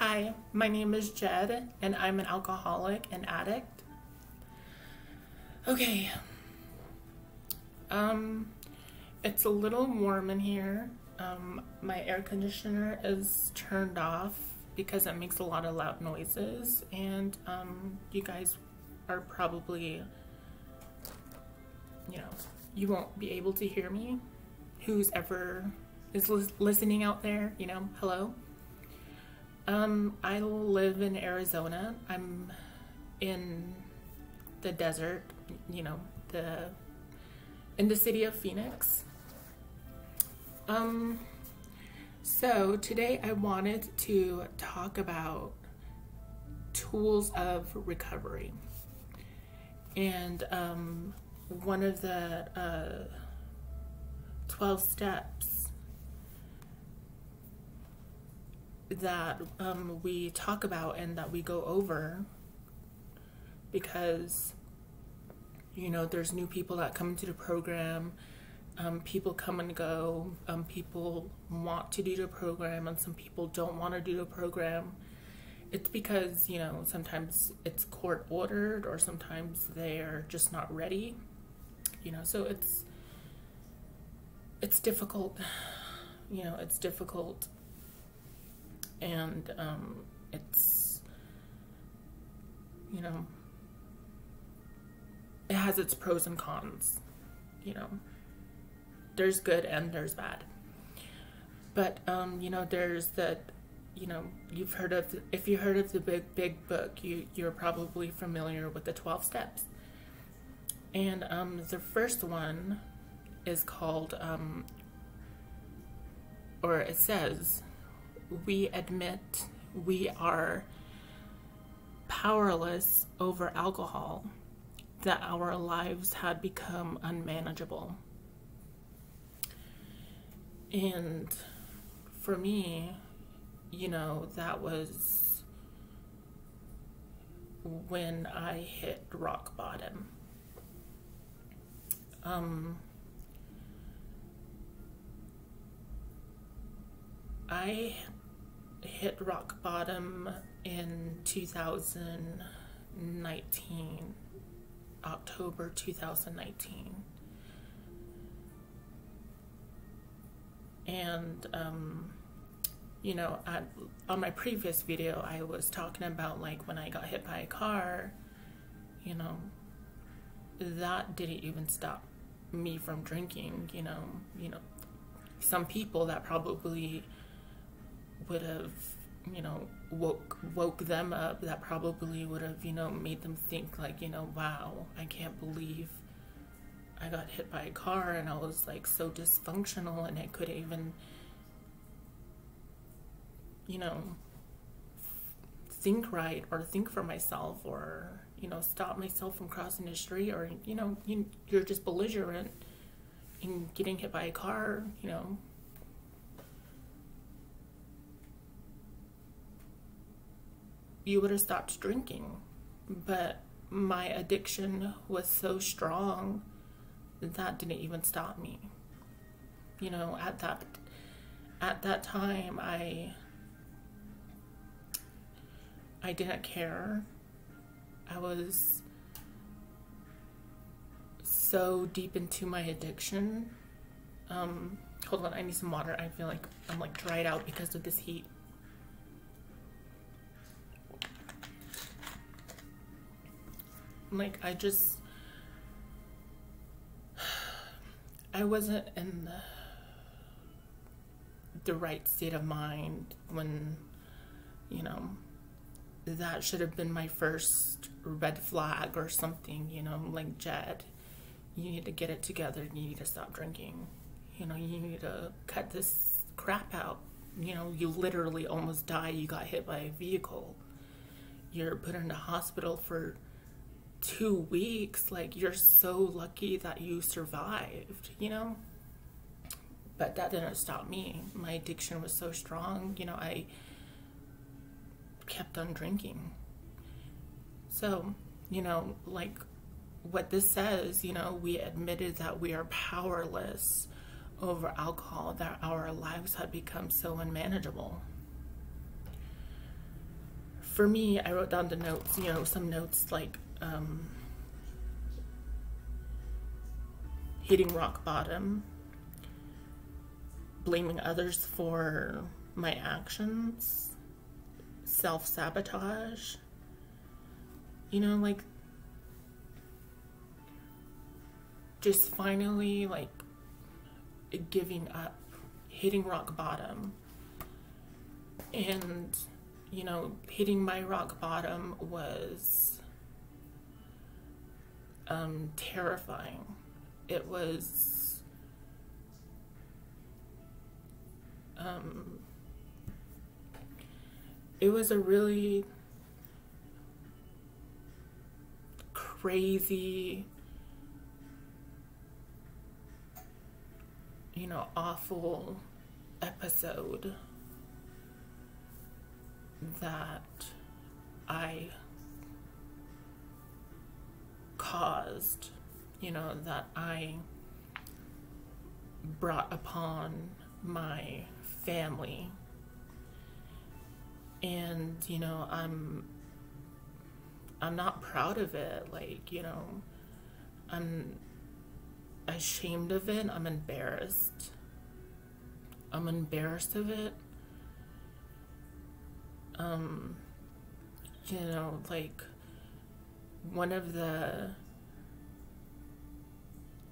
Hi, my name is Jed, and I'm an alcoholic and addict. Okay, it's a little warm in here. My air conditioner is turned off because it makes a lot of loud noises, and you guys are probably, you won't be able to hear me. Who's ever is listening out there, hello. I live in Arizona. I'm in the desert, in the city of Phoenix. So today I wanted to talk about tools of recovery. And one of the 12 steps that we talk about and that we go over, because there's new people that come into the program. People come and go. People want to do the program and some people don't want to do the program. It's because sometimes it's court ordered, or sometimes they're just not ready, so it's difficult. It's difficult. And it's it has its pros and cons. There's good and there's bad, but there's that, you've heard of if you heard of the big book, you're probably familiar with the 12 steps. And the first one is called or it says, we admit we are powerless over alcohol, that our lives had become unmanageable. And for me, that was when I hit rock bottom. I hit rock bottom in 2019, October 2019. And, on my previous video, I was talking about like when I got hit by a car, that didn't even stop me from drinking, some people that probably would have, woke them up, that probably would have, made them think like, wow, I can't believe I got hit by a car and I was like so dysfunctional and I couldn't even, think right or think for myself, or, stop myself from crossing the street, or, you're just belligerent in getting hit by a car, you would have stopped drinking. But my addiction was so strong that didn't even stop me. At that time, I didn't care. I was so deep into my addiction. Hold on, I need some water. I feel like I'm like dried out because of this heat. Like, I wasn't in the right state of mind when, that should have been my first red flag or something, like, Jed, you need to get it together, you need to stop drinking, you need to cut this crap out, you literally almost died, you got hit by a vehicle, you're put in the hospital for 2 weeks, like, you're so lucky that you survived, but that didn't stop me. My addiction was so strong, I kept on drinking. So, like what this says, we admitted that we are powerless over alcohol, that our lives had become so unmanageable. for me, I wrote down the notes, you know, some notes like hitting rock bottom, blaming others for my actions, self-sabotage, you know, like just finally like giving up, hitting rock bottom. And you know, hitting my rock bottom was terrifying. It was a really crazy, you know, awful episode that I caused, you know, that I brought upon my family. And, you know, I'm not proud of it. Like, you know, I'm ashamed of it. I'm embarrassed. I'm embarrassed of it. You know, like, one of the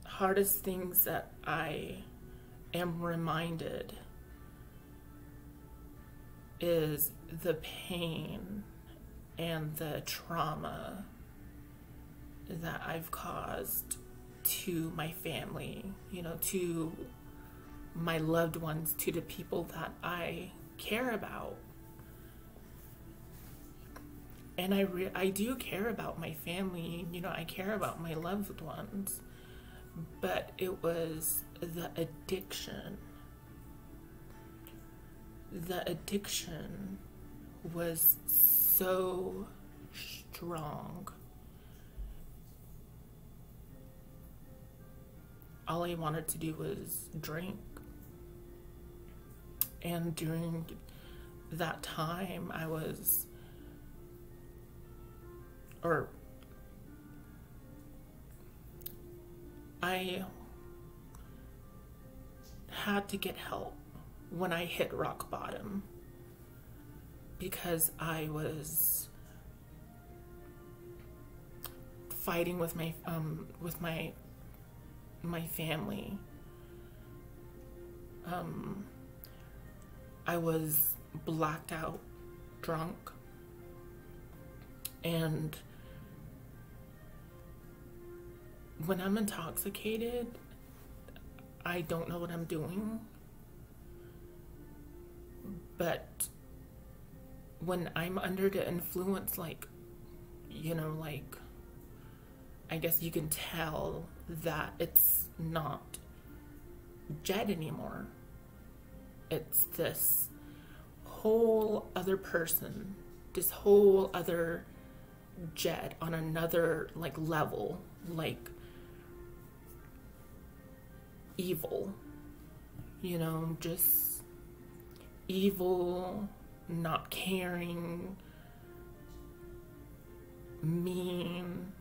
hardest things that I am reminded is the pain and the trauma that I've caused to my family, you know, to my loved ones, to the people that I care about. And I do care about my family, you know, I care about my loved ones, but it was the addiction. The addiction was so strong. All I wanted to do was drink. And during that time, I had to get help when I hit rock bottom, because I was fighting with my family. I was blacked out, drunk, and when I'm intoxicated, I don't know what I'm doing. But when I'm under the influence, like, you know, like, I guess you can tell that it's not Jed anymore. It's this whole other person, this whole other Jed on another, like, level, like, evil, you know, just evil, not caring, mean,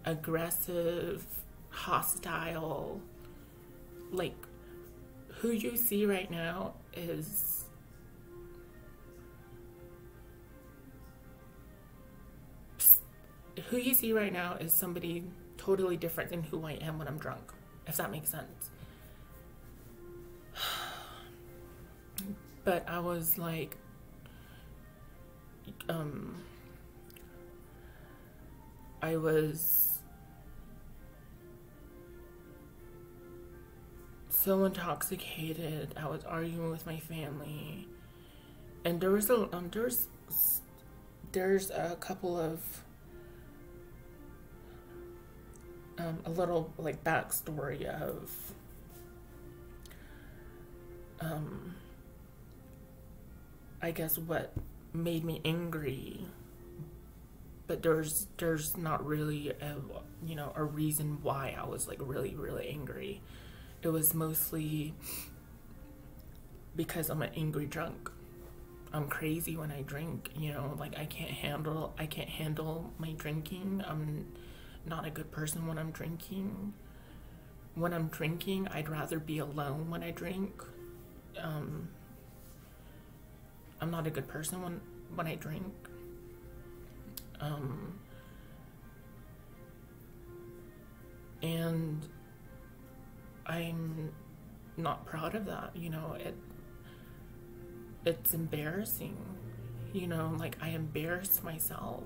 aggressive, hostile. Like, who you see right now is somebody totally different than who I am when I'm drunk, if that makes sense. But I was like, I was so intoxicated. I was arguing with my family, and there's a couple of a little, like, backstory of I guess what made me angry, but there's not really a reason why I was, like, really, really angry. It was mostly because I'm an angry drunk. I'm crazy when I drink, you know, like I can't handle my drinking. I'm not a good person when I'm drinking. When I'm drinking, I'd rather be alone when I drink. I'm not a good person when I drink. And I'm not proud of that, you know. It's embarrassing, you know, like I embarrass myself,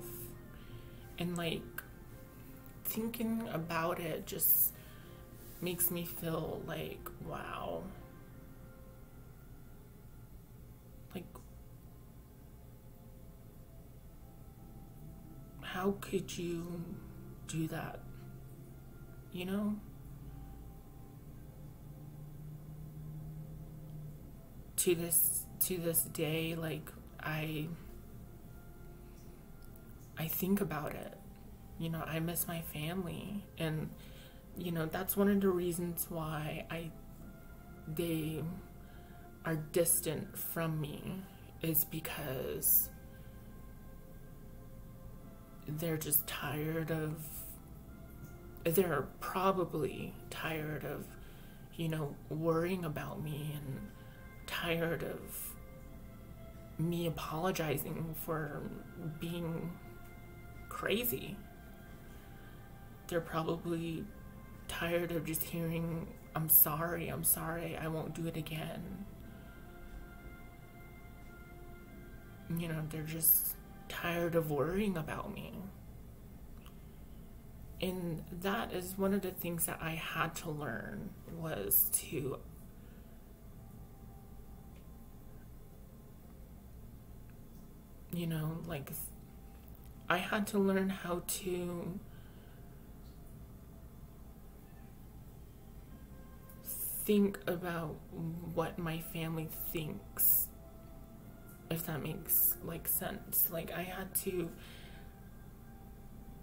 and like thinking about it just makes me feel like, wow, like how could you do that, you know? To this day, like I think about it, you know. I miss my family, and you know, that's one of the reasons why they are distant from me, is because they're just they're probably tired of, you know, worrying about me, and tired of me apologizing for being crazy. They're probably tired of just hearing, I'm sorry, I won't do it again. You know, they're just tired of worrying about me. And that is one of the things that I had to learn, was to you know, like I had to learn how to think about what my family thinks, if that makes like sense. Like I had to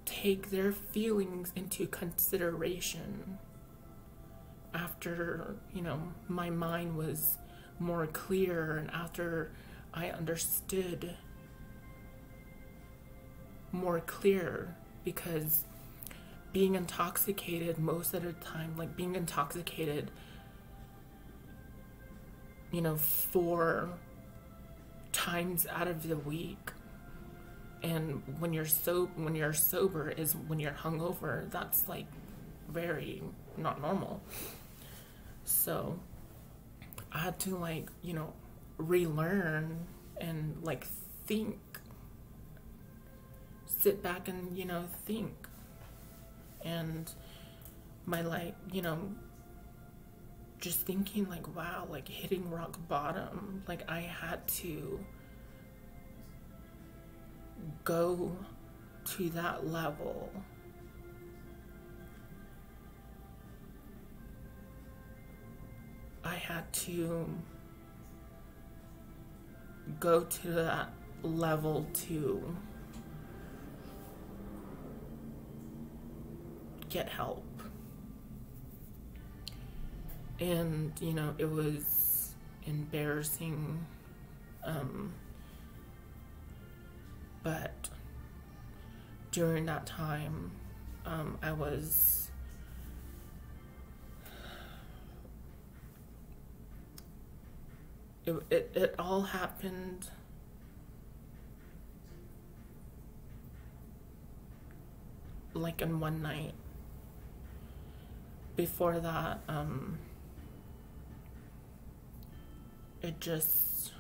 take their feelings into consideration after, you know, my mind was more clear, and after I understood more clear. Because being intoxicated most of the time, like being intoxicated, you know, 4 times out of the week, and when you're sober is when you're hungover, that's like very not normal. So I had to, like, you know, relearn and like think, sit back and, you know, think. And my, like, you know, just thinking like, wow, like hitting rock bottom, like I had to go to that level. I had to go to that level to get help. And, you know, it was embarrassing, but during that time, I was it all happened like in one night. Before that, it just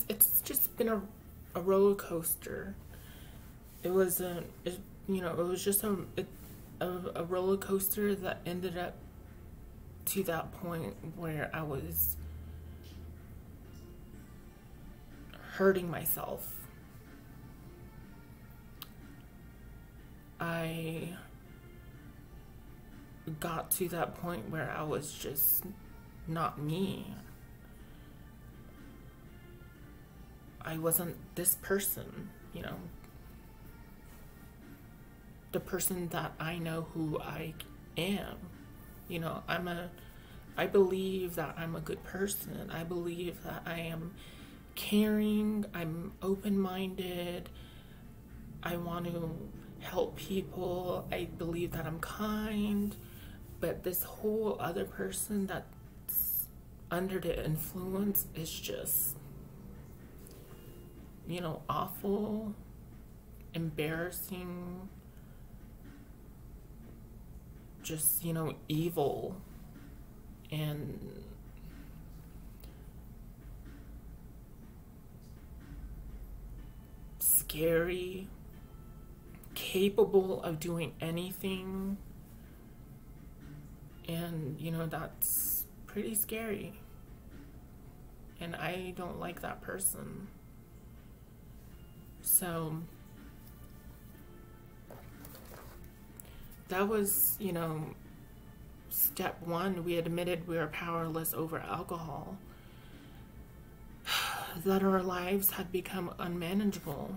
it's just been a roller coaster. It was you know, it was just a roller coaster that ended up to that point where I was hurting myself. I got to that point where I was just not me. I wasn't this person, you know, the person that I know who I am. You know, I believe that I'm a good person. I believe that I am caring, I'm open-minded, I want to help people, I believe that I'm kind, but this whole other person that's under the influence is just, you know, awful, embarrassing, just, you know, evil, and scary, capable of doing anything, and, you know, that's pretty scary, and I don't like that person. So that was, you know, step one. We admitted we were powerless over alcohol, that our lives had become unmanageable.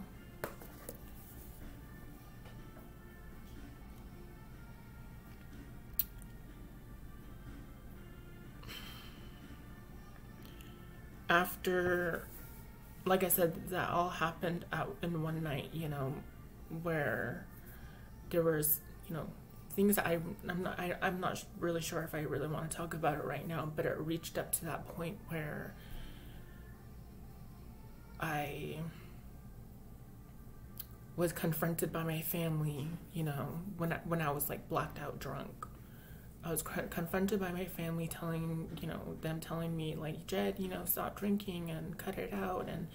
After, like I said, that all happened out in one night, you know, where there was, you know, things that I'm not really sure if I really want to talk about it right now, but it reached up to that point where I was confronted by my family, you know, when I was like blacked out drunk. I was confronted by my family telling me like, Jed, you know, stop drinking and cut it out and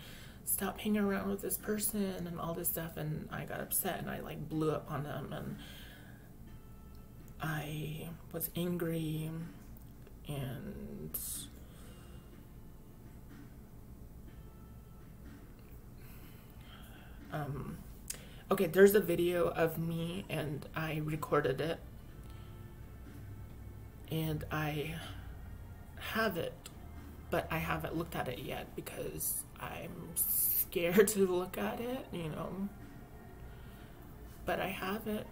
stop hanging around with this person and all this stuff. And I got upset and I like blew up on them, and I was angry, and okay, there's a video of me and I recorded it, and I have it, but I haven't looked at it yet because I'm scared to look at it, you know, but I have it.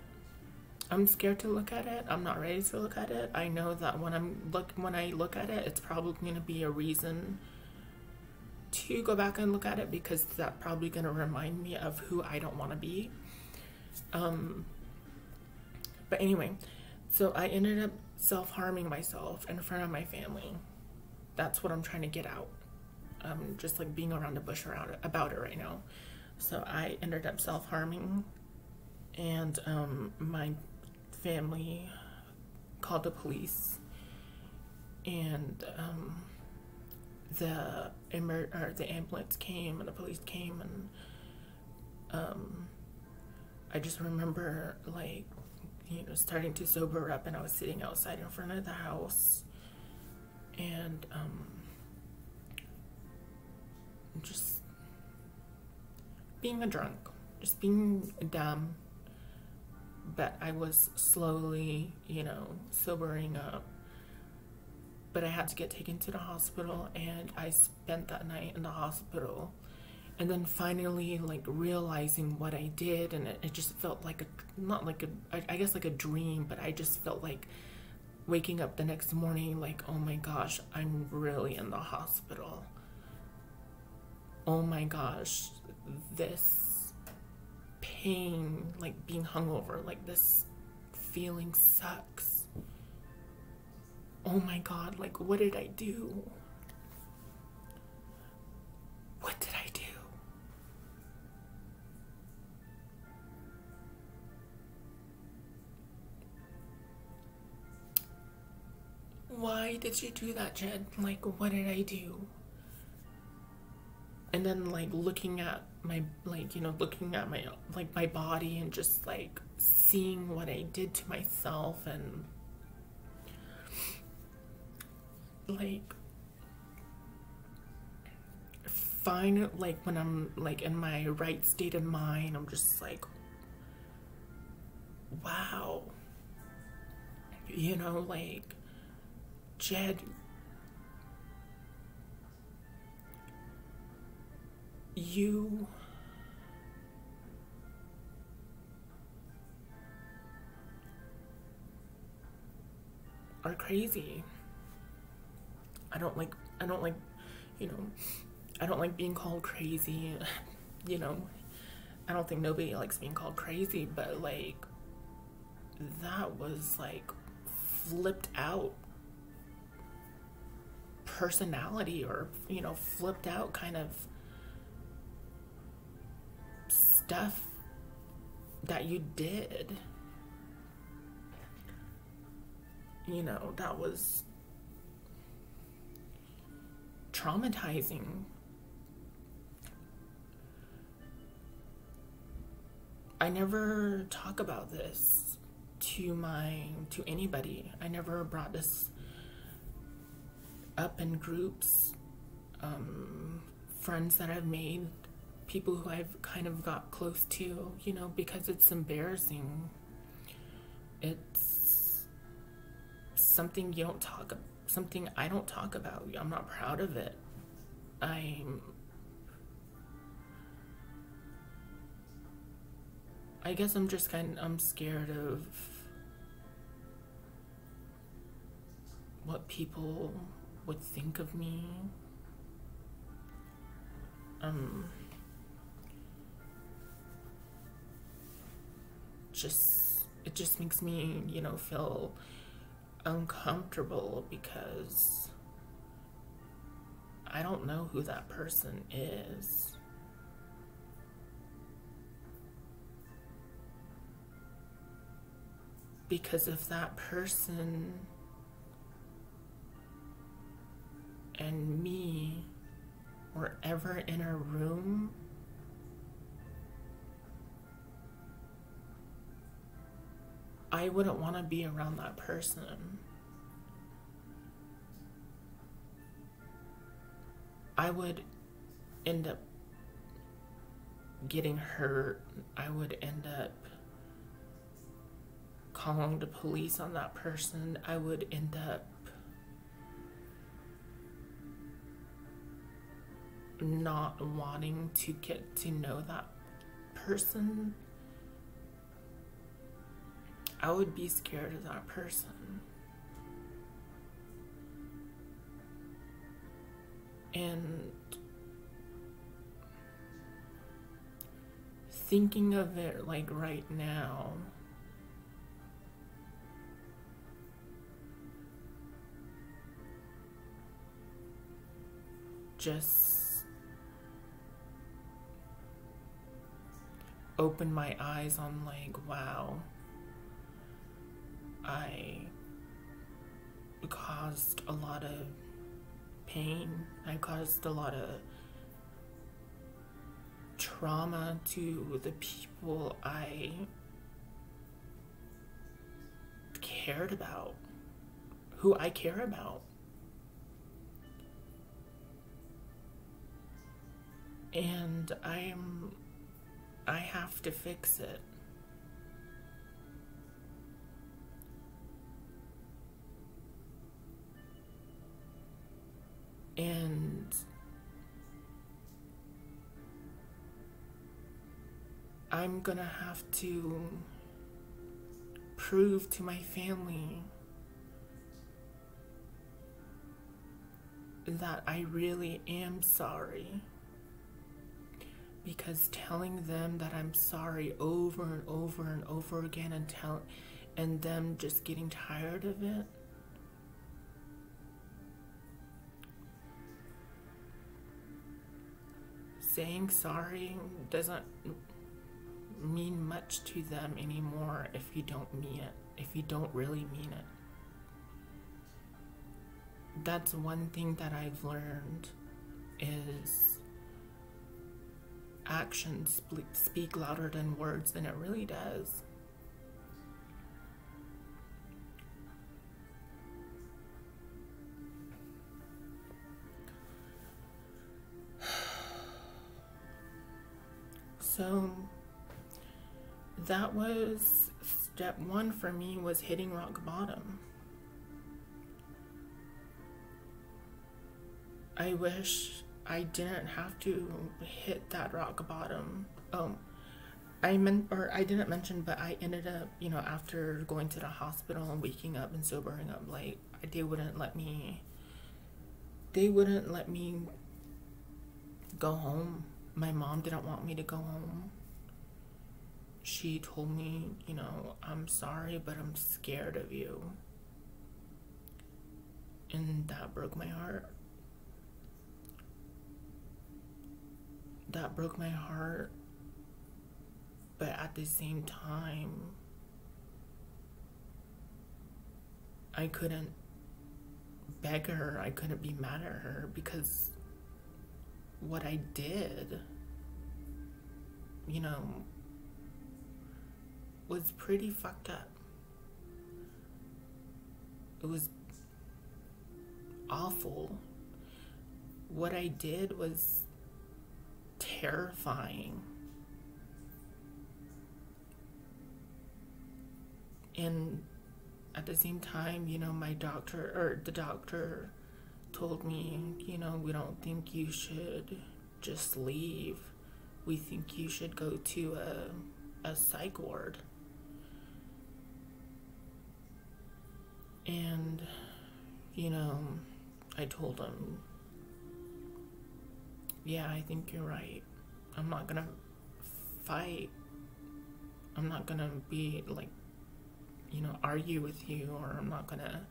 I'm scared to look at it. I'm not ready to look at it. I know that when I look at it, it's probably going to be a reason to go back and look at it, because that's probably going to remind me of who I don't want to be. But anyway, so I ended up self-harming myself in front of my family. That's what I'm trying to get out. I'm just like being around the bush about it right now. So I ended up self-harming, and my family called the police, and the ambulance came and the police came, and I just remember, like, you know, starting to sober up, and I was sitting outside in front of the house, and just being a drunk, just being dumb, but I was slowly, you know, sobering up. But I had to get taken to the hospital, and I spent that night in the hospital, and then finally like realizing what I did, and it just felt like I guess like a dream, but I just felt like waking up the next morning like, oh my gosh, I'm really in the hospital. Oh my gosh, this pain, like being hungover, like this feeling sucks. Oh my God, like what did I do? What did I do? Why did you do that, Jed? Like, what did I do? And then like looking at my, like, you know, looking at my, like, my body, and just like seeing what I did to myself, and like finally, like when I'm like in my right state of mind, I'm just like, wow, you know, like, Jed, You are crazy. I don't like, you know, I don't like being called crazy. You know, I don't think nobody likes being called crazy, but like, that was like flipped out personality, or, you know, flipped out kind of stuff that you did. You know, that was traumatizing. I never talk about this to anybody. I never brought this up in groups, friends that I've made, people who I've kind of got close to, you know, because it's embarrassing. It's something you don't talk, something I don't talk about. I'm not proud of it. I guess I'm scared of what people would think of me. It just makes me, you know, feel uncomfortable, because I don't know who that person is. Because if that person and me were ever in a room, I wouldn't want to be around that person. I would end up getting hurt. I would end up calling the police on that person. I would end up not wanting to get to know that person. I would be scared of that person. And thinking of it like right now, just opened my eyes on like, wow, I caused a lot of pain. I caused a lot of trauma to the people I cared about, who I care about. And I have to fix it. And I'm gonna have to prove to my family that I really am sorry. Because telling them that I'm sorry over and over and over again, and them just getting tired of it, saying sorry doesn't mean much to them anymore if you don't mean it, if you don't really mean it. That's one thing that I've learned, is actions speak louder than words, and it really does. So that was step one for me, was hitting rock bottom. I wish I didn't have to hit that rock bottom. I didn't mention, but I ended up, after going to the hospital and waking up and sobering up, like, they wouldn't let me go home. My mom didn't want me to go home. She told me, I'm sorry, but I'm scared of you. And that broke my heart. That broke my heart. But at the same time, I couldn't beg her. I couldn't be mad at her because what I did, was pretty fucked up. It was awful. What I did was terrifying. And at the same time, the doctor told me, we don't think you should just leave. We think you should go to a psych ward. And, I told him, yeah, I think you're right. I'm not gonna fight. I'm not gonna be like, argue with you, or I'm not gonna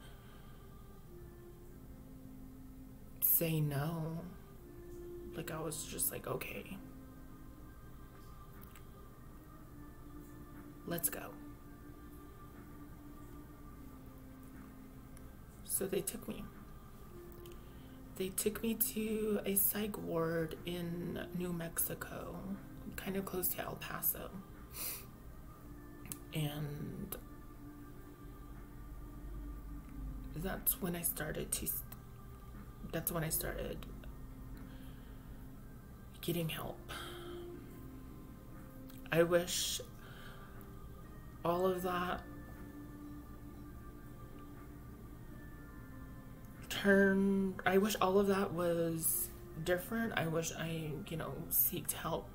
say no. Like, I was just like, okay, let's go. So they took me. They took me to a psych ward in New Mexico, kind of close to El Paso. And that's when I started getting help. I wish all of that was different. I wish I, seeked help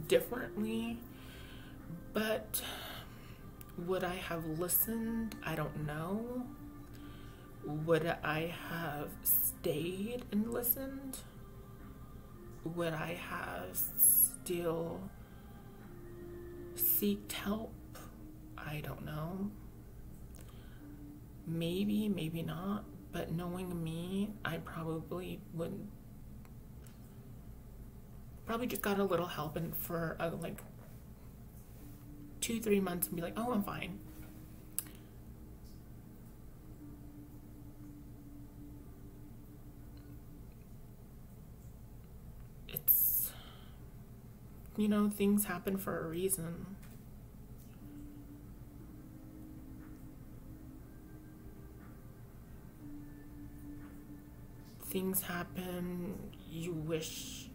differently. But would I have listened? I don't know. Would I have stayed and listened? Would I have still seeked help? I don't know. Maybe, maybe not. But knowing me, I probably wouldn't. Probably just got a little help and for like 2-3 months and be like, oh, I'm fine. It's, things happen for a reason. Things happen, you wish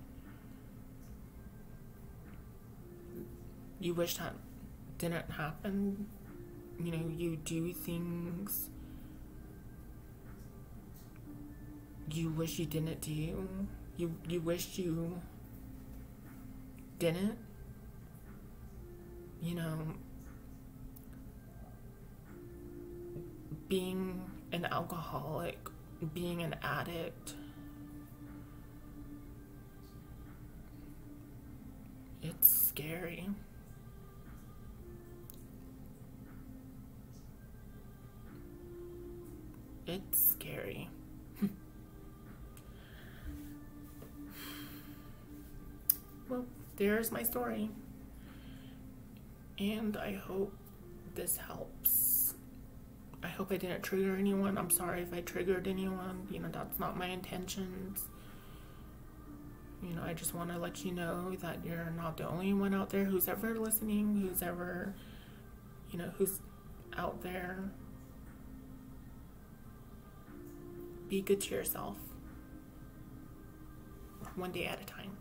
that didn't happen. You do things you wish you didn't do. You wish you didn't. Being an alcoholic, being an addict, it's scary. It's scary. Well, there's my story. And I hope this helps. I hope I didn't trigger anyone. I'm sorry if I triggered anyone. That's not my intentions. I just want to let you know that you're not the only one out there who's ever listening, who's ever, who's out there. Be good to yourself. One day at a time.